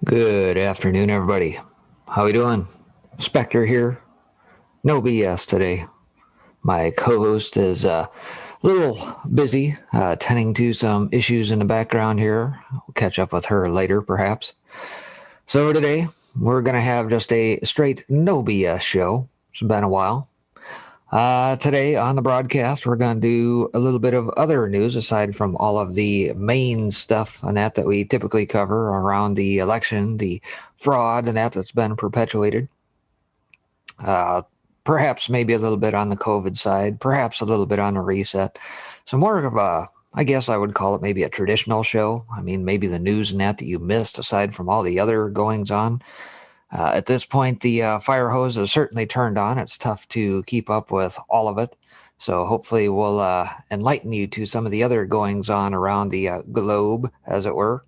Good afternoon, everybody. How we doing? Spectre here. No BS today. My co-host is a little busy tending to some issues in the background here. We'll catch up with her later, perhaps. So today we're gonna have just a straight no BS show. It's been a while. Today on the broadcast, we're going to do a little bit of other news aside from all of the main stuff on that we typically cover around the election, the fraud and that's been perpetuated. Uh, Perhaps maybe a little bit on the COVID side, perhaps a little bit on the reset. So more of a, I guess I would call it maybe a traditional show. I mean, maybe the news and that you missed aside from all the other goings on. At this point, the fire hose is certainly turned on. It's tough to keep up with all of it. So hopefully we'll enlighten you to some of the other goings on around the globe, as it were.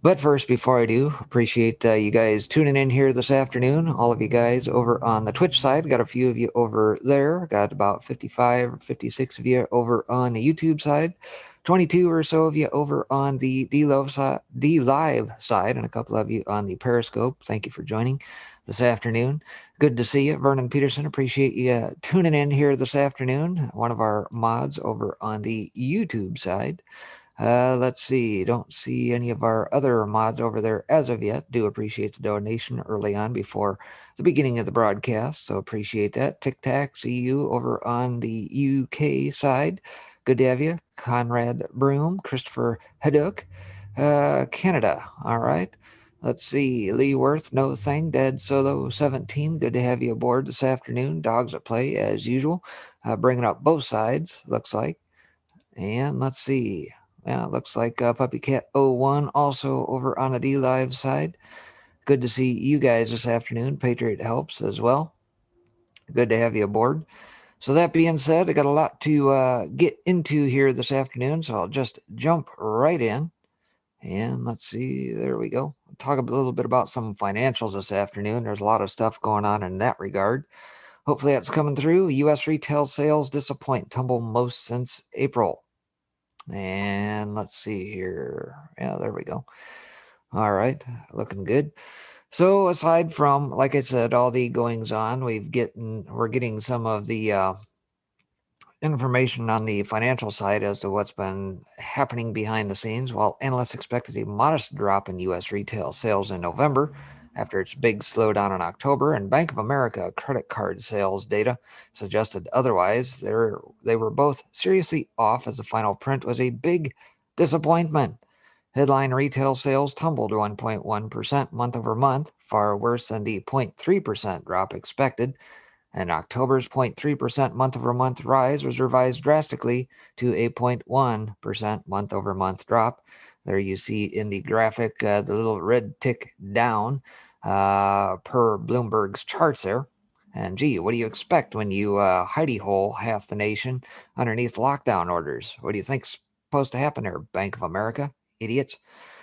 But first, before I do, appreciate you guys tuning in here this afternoon. All of you guys over on the Twitch side, got a few of you over there. Got about 55 or 56 of you over on the YouTube side. 22 or so of you over on the D-Live side, and a couple of you on the Periscope. Thank you for joining this afternoon. Good to see you. Vernon Peterson, appreciate you tuning in here this afternoon. One of our mods over on the YouTube side. Let's see. Don't see any of our other mods over there as of yet. Do appreciate the donation early on before the beginning of the broadcast. So appreciate that. Tic Tac, see you over on the UK side. Good to have you. Conrad Broom, Christopher Heduk, Canada. All right. Let's see. Lee Worth, no thing. Dead Solo 17. Good to have you aboard this afternoon. Dogs at play as usual. Bringing up both sides, looks like. And let's see. Yeah, looks like Puppy Cat 01 also over on the D-Live side. Good to see you guys this afternoon. Patriot helps as well. Good to have you aboard. So that being said, I got a lot to get into here this afternoon, so I'll just jump right in. And let's see, there we go. I'll talk a little bit about some financials this afternoon. There's a lot of stuff going on in that regard. Hopefully that's coming through. U.S. retail sales disappoint, tumble most since April. And let's see here. Yeah, there we go. All right, looking good. So aside from, like I said, all the goings on, we're getting some of the information on the financial side as to what's been happening behind the scenes. While analysts expected a modest drop in U.S. retail sales in November after its big slowdown in October, and Bank of America credit card sales data suggested otherwise, they were both seriously off as the final print was a big disappointment. Headline retail sales tumbled 1.1% month over month, far worse than the 0.3% drop expected. And October's 0.3% month over month rise was revised drastically to a 0.1% month over month drop. There you see in the graphic the little red tick down per Bloomberg's charts there. And gee, what do you expect when you hidey hole half the nation underneath lockdown orders? What do you think's supposed to happen there, Bank of America? Idiots.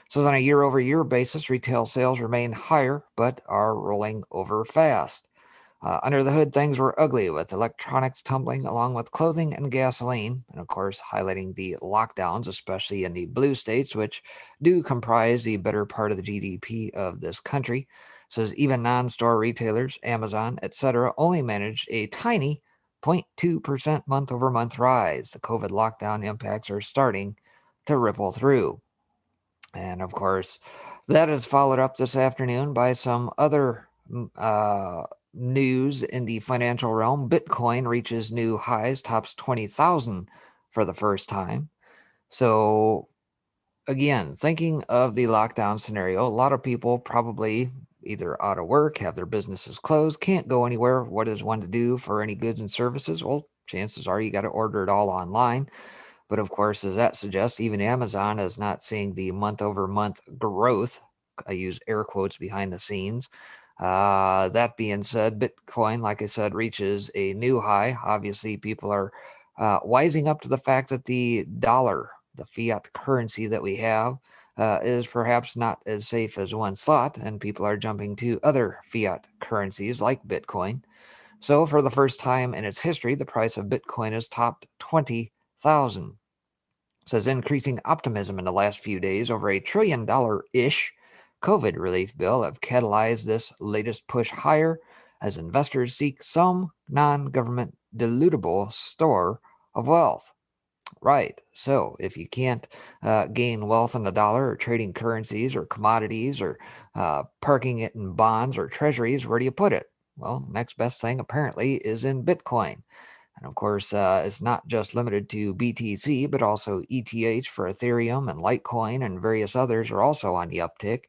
So on a year-over-year basis, retail sales remain higher, but are rolling over fast. Under the hood, things were ugly, with electronics tumbling along with clothing and gasoline, and of course, highlighting the lockdowns, especially in the blue states, which do comprise the better part of the GDP of this country. So even non-store retailers, Amazon, etc., only managed a tiny 0.2% month-over-month rise. The COVID lockdown impacts are starting to ripple through. And of course, that is followed up this afternoon by some other news in the financial realm. Bitcoin reaches new highs, tops 20,000 for the first time. So again, thinking of the lockdown scenario, a lot of people probably either out of work, have their businesses closed, can't go anywhere. What is one to do for any goods and services? Well, chances are you got to order it all online. But of course, as that suggests, even Amazon is not seeing the month over month growth. I use air quotes behind the scenes. That being said, Bitcoin, like I said, reaches a new high. Obviously, people are wising up to the fact that the dollar, the fiat currency that we have, is perhaps not as safe as once thought, and people are jumping to other fiat currencies like Bitcoin. So, for the first time in its history, the price of Bitcoin has topped 20,000. Says increasing optimism in the last few days over $1 trillion-ish COVID relief bill have catalyzed this latest push higher as investors seek some non government dilutable store of wealth. Right. So if you can't gain wealth in the dollar or trading currencies or commodities or parking it in bonds or treasuries, where do you put it? Well, next best thing apparently is in Bitcoin. And of course, it's not just limited to BTC, but also ETH for Ethereum and Litecoin and various others are also on the uptick.